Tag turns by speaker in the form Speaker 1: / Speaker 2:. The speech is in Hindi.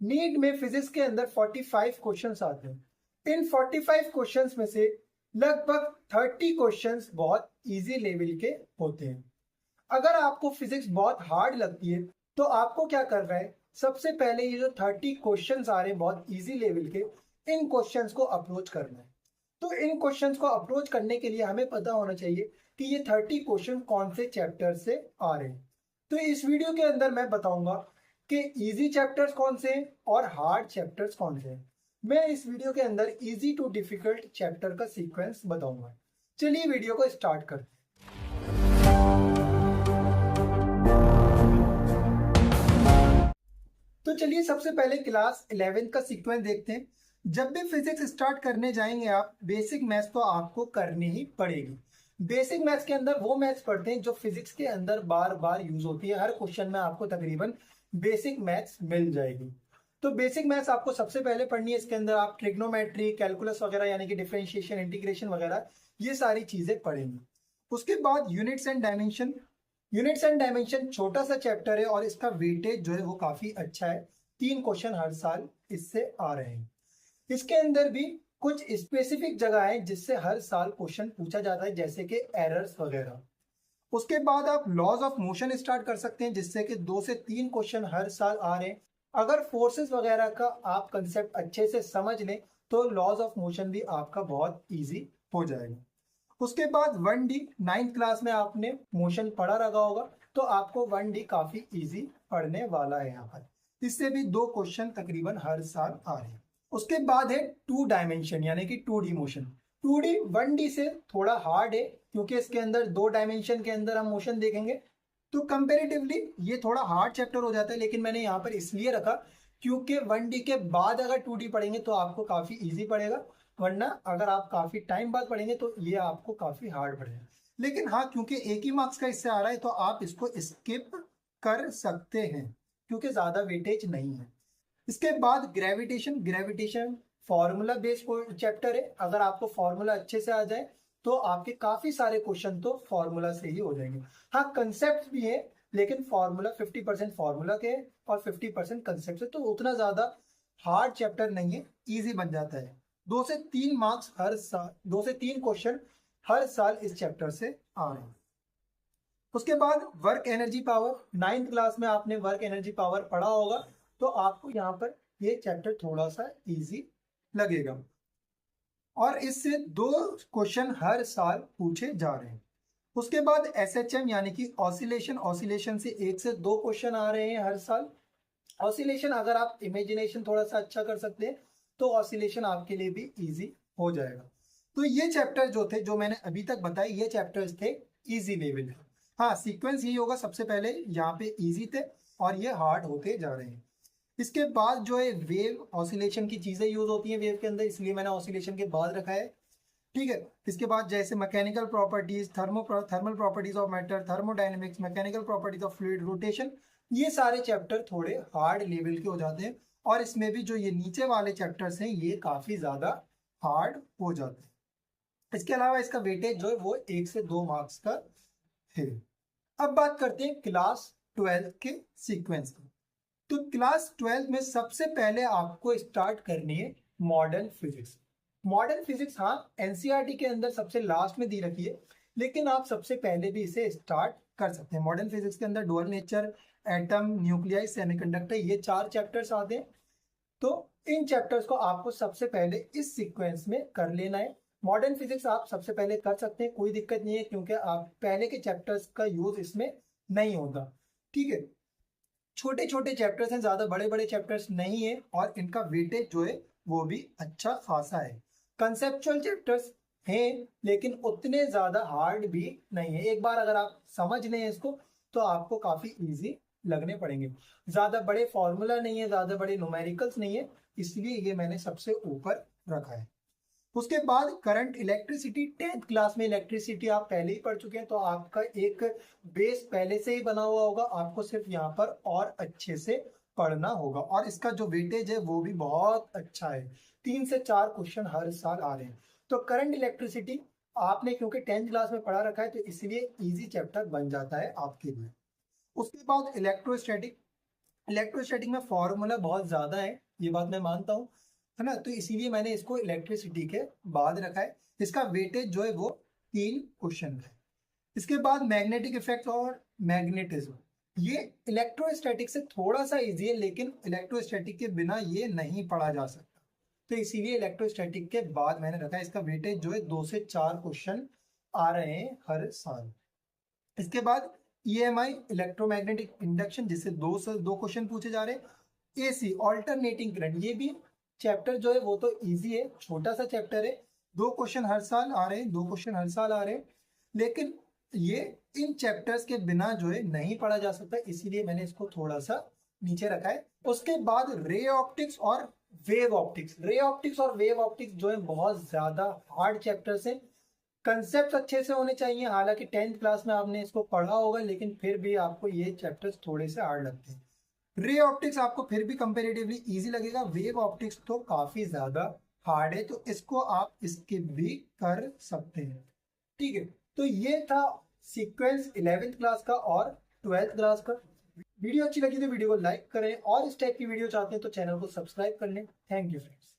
Speaker 1: नीट में फिजिक्स के अंदर 45 क्वेश्चंस आते हैं। इन 45 क्वेश्चंस में से लगभग 30 क्वेश्चंस बहुत इजी लेवल के होते हैं। अगर आपको फिजिक्स बहुत हार्ड लगती है तो आपको क्या करना है, सबसे पहले ये जो 30 क्वेश्चंस आ रहे हैं बहुत इजी लेवल के, इन क्वेश्चंस को अप्रोच करना है। तो इन क्वेश्चंस को अप्रोच करने के लिए हमें पता होना चाहिए कि ये 30 क्वेश्चन कौन से चैप्टर से आ रहे हैं। तो इस वीडियो के अंदर मैं बताऊंगा कि इजी चैप्टर्स कौन से हैं और हार्ड चैप्टर्स कौन से हैं। मैं इस वीडियो के अंदर इजी टू डिफिकल्ट चैप्टर का सीक्वेंस बताऊंगा। चलिए वीडियो को स्टार्ट करते हैं। तो चलिए सबसे पहले क्लास 11 का सीक्वेंस देखते हैं। जब भी फिजिक्स स्टार्ट करने जाएंगे आप, बेसिक मैथ्स तो आपको करनी ही पड़ेगी। बेसिक मैथ्स के अंदर वो मैथ्स पढ़ते हैं जो फिजिक्स के अंदर बार बार यूज होती है। हर क्वेश्चन में आपको तकरीबन बेसिक मैथ्स मिल जाएगी। तो बेसिक मैथ्स आपको सबसे पहले पढ़नी है। इसके अंदर आप ट्रिग्नोमेट्री, कैलकुलस वगैरह यानी कि डिफरेंशिएशन, इंटीग्रेशन वगैरह ये सारी चीजें पढ़ेंगे। उसके बाद units and dimension. Units and dimension छोटा सा चैप्टर है और इसका वेटेज जो है वो काफी अच्छा है। 3 क्वेश्चन हर साल इससे आ रहे हैं। इसके अंदर भी कुछ स्पेसिफिक जगह है जिससे हर साल क्वेश्चन पूछा जाता है, जैसे कि एरर्स वगैरह। उसके बाद आप लॉज ऑफ मोशन स्टार्ट कर सकते हैं, जिससे कि 2 से 3 क्वेश्चन हर साल आ रहे हैं। अगर फोर्सेस वगैरह का आप कंसेप्ट अच्छे से समझ लें तो लॉज ऑफ मोशन भी आपका बहुत इजी हो जाएगा। उसके बाद 1D, 9th क्लास में आपने मोशन पढ़ा रखा होगा, तो आपको 1D काफी इजी पढ़ने वाला है। यहाँ पर इससे भी 2 क्वेश्चन तकरीबन हर साल आ रहे हैं। उसके बाद है 2 डायमेंशन यानी कि 2D मोशन। 2D 1D से थोड़ा हार्ड है क्योंकि इसके अंदर 2 डायमेंशन के अंदर हम मोशन देखेंगे, तो कंपेरेटिवली ये थोड़ा हार्ड चैप्टर हो जाता है। लेकिन मैंने यहाँ पर इसलिए रखा क्योंकि 1D के बाद अगर 2D पढ़ेंगे तो आपको काफी इजी पड़ेगा, वरना अगर आप काफी टाइम बाद पढ़ेंगे तो ये आपको काफी हार्ड पड़ेगा। लेकिन हाँ, क्योंकि एक ही मार्क्स का इससे आ रहा है तो आप इसको स्किप कर सकते हैं क्योंकि ज्यादा वेटेज नहीं है। इसके बाद gravitation. Gravitation formula based chapter है। अगर आपको फॉर्मूला अच्छे से आ जाए तो आपके काफी सारे क्वेश्चन तो फॉर्मूला से ही हो जाएंगे। हाँ, कंसेप्ट भी है, लेकिन फॉर्मूला 50% फॉर्मूला के और 50% कंसेप्ट से, तो उतना ज्यादा हार्ड चैप्टर नहीं है, इजी बन जाता है। 2 से 3 मार्क्स हर साल, 2 से 3 क्वेश्चन हर साल इस चैप्टर से आ रहे हैं। उसके बाद work energy power. 9th class में आपने वर्क एनर्जी पावर पढ़ा होगा, तो आपको यहाँ पर ये चैप्टर थोड़ा सा इजी लगेगा और इससे 2 क्वेश्चन हर साल पूछे जा रहे हैं। उसके बाद एसएचएम यानी कि ऑसिलेशन। ऑसिलेशन से 1 से 2 क्वेश्चन आ रहे हैं हर साल। ऑसिलेशन अगर आप इमेजिनेशन थोड़ा सा अच्छा कर सकते हैं तो ऑसिलेशन आपके लिए भी इजी हो जाएगा। तो ये चैप्टर जो थे, जो मैंने अभी तक बताए, ये चैप्टर्स थे इजी लेवल के। हाँ, सीक्वेंस यही होगा, सबसे पहले यहाँ पे इजी थे और ये हार्ड होते जा रहे हैं। इसके बाद जो है वेव ऑसिलेशन की चीजें यूज होती हैं वेव के अंदर, इसलिए मैंने ऑसिलेशन के बाद रखा है। ठीक है। इसके बाद जैसे mechanical properties, thermal properties of matter, thermodynamics, mechanical properties of fluid, rotation, ये सारे चैप्टर थोड़े हार्ड लेवल के हो जाते हैं। और इसमें भी जो ये नीचे वाले चैप्टर्स हैं ये काफी ज्यादा हार्ड हो जाते हैं। इसके अलावा इसका वेटेज जो है वो 1 से 2 मार्क्स का है। अब बात करते हैं क्लास 12 के सीक्वेंस की। तो क्लास 12 में सबसे पहले आपको स्टार्ट करनी है मॉडर्न फिजिक्स। मॉडर्न फिजिक्स हाँ एनसीईआरटी के अंदर सबसे लास्ट में दी रखी है, लेकिन आप सबसे पहले भी इसे स्टार्ट कर सकते हैं। मॉडर्न फिजिक्स के अंदर dual nature, atom, nuclei, semiconductor, ये 4 चैप्टर्स आते हैं। तो इन चैप्टर्स को आपको सबसे पहले इस सीक्वेंस में कर लेना है। मॉडर्न फिजिक्स आप सबसे पहले कर सकते हैं, कोई दिक्कत नहीं है, क्योंकि आप पहले के चैप्टर्स का यूज इसमें नहीं होता। ठीक है, छोटे छोटे चैप्टर्स हैं, ज्यादा बड़े बड़े चैप्टर्स नहीं है और इनका वेटेज जो है वो भी अच्छा खासा है। कंसेप्चुअल चैप्टर्स हैं लेकिन उतने ज्यादा हार्ड भी नहीं है। एक बार अगर आप समझ लें इसको तो आपको काफी इजी लगने पड़ेंगे। ज्यादा बड़े फॉर्मूला नहीं है, ज्यादा बड़े न्यूमेरिकल्स नहीं है, इसलिए ये मैंने सबसे ऊपर रखा है। उसके बाद करंट इलेक्ट्रिसिटी। 10th क्लास में इलेक्ट्रिसिटी आप पहले ही पढ़ चुके हैं, तो आपका एक बेस पहले से ही बना हुआ होगा, आपको सिर्फ यहाँ पर और अच्छे से पढ़ना होगा। और इसका जो वेटेज है वो भी बहुत अच्छा है, 3 से 4 क्वेश्चन हर साल आ रहे हैं। तो करंट इलेक्ट्रिसिटी आपने क्योंकि 10th क्लास में पढ़ा रखा है तो इसलिए इजी चैप्टर बन जाता है आपके लिए। उसके बाद इलेक्ट्रोस्टैटिक। इलेक्ट्रोस्टैटिक में फॉर्मूला बहुत ज्यादा है, ये बात मैं मानता हूँ, है ना, तो इसीलिए मैंने इसको इलेक्ट्रिसिटी के बाद रखा है। इसका वेटेज जो है वो 3 क्वेश्चन है। इसके बाद मैग्नेटिक इफेक्ट और मैग्नेटिज्म, ये इलेक्ट्रोस्टैटिक से थोड़ा सा इजी है, लेकिन इलेक्ट्रोस्टैटिक के बिना ये नहीं पढ़ा जा सकता, तो इसीलिए इलेक्ट्रोस्टैटिक के बाद मैंने रखा है। इसका वेटेज जो है 2 से 4 क्वेश्चन आ रहे हैं हर साल। इसके बाद EMI इलेक्ट्रोमैग्नेटिक इंडक्शन, जिससे 2 क्वेश्चन पूछे जा रहे हैं। AC ऑल्टरनेटिंग करंट, ये भी चैप्टर जो है वो तो इजी है, छोटा सा चैप्टर है, 2 क्वेश्चन हर साल आ रहे हैं, 2 क्वेश्चन हर साल आ रहे हैं, लेकिन ये इन चैप्टर्स के बिना जो है नहीं पढ़ा जा सकता, इसीलिए मैंने इसको थोड़ा सा नीचे रखा है। उसके बाद रे ऑप्टिक्स और वेव ऑप्टिक्स, रे ऑप्टिक्स और वेव ऑप्टिक्स जो है बहुत ज्यादा हार्ड चैप्टर्स है। कंसेप्ट अच्छे से होने चाहिए, हालांकि 10th क्लास में आपने इसको पढ़ा होगा, लेकिन फिर भी आपको ये चैप्टर्स थोड़े से हार्ड लगते हैं। रे ऑप्टिक्स आपको फिर भी कंपेरेटिवली इजी लगेगा, वेव ऑप्टिक्स तो काफी ज्यादा हार्ड है, तो इसको आप स्किप भी कर सकते हैं। ठीक है, तो ये था सीक्वेंस 11th क्लास का और 12th क्लास का। वीडियो अच्छी लगी तो वीडियो को लाइक करें, और इस टाइप की वीडियो चाहते हैं तो चैनल को सब्सक्राइब कर लें। Thank you friends.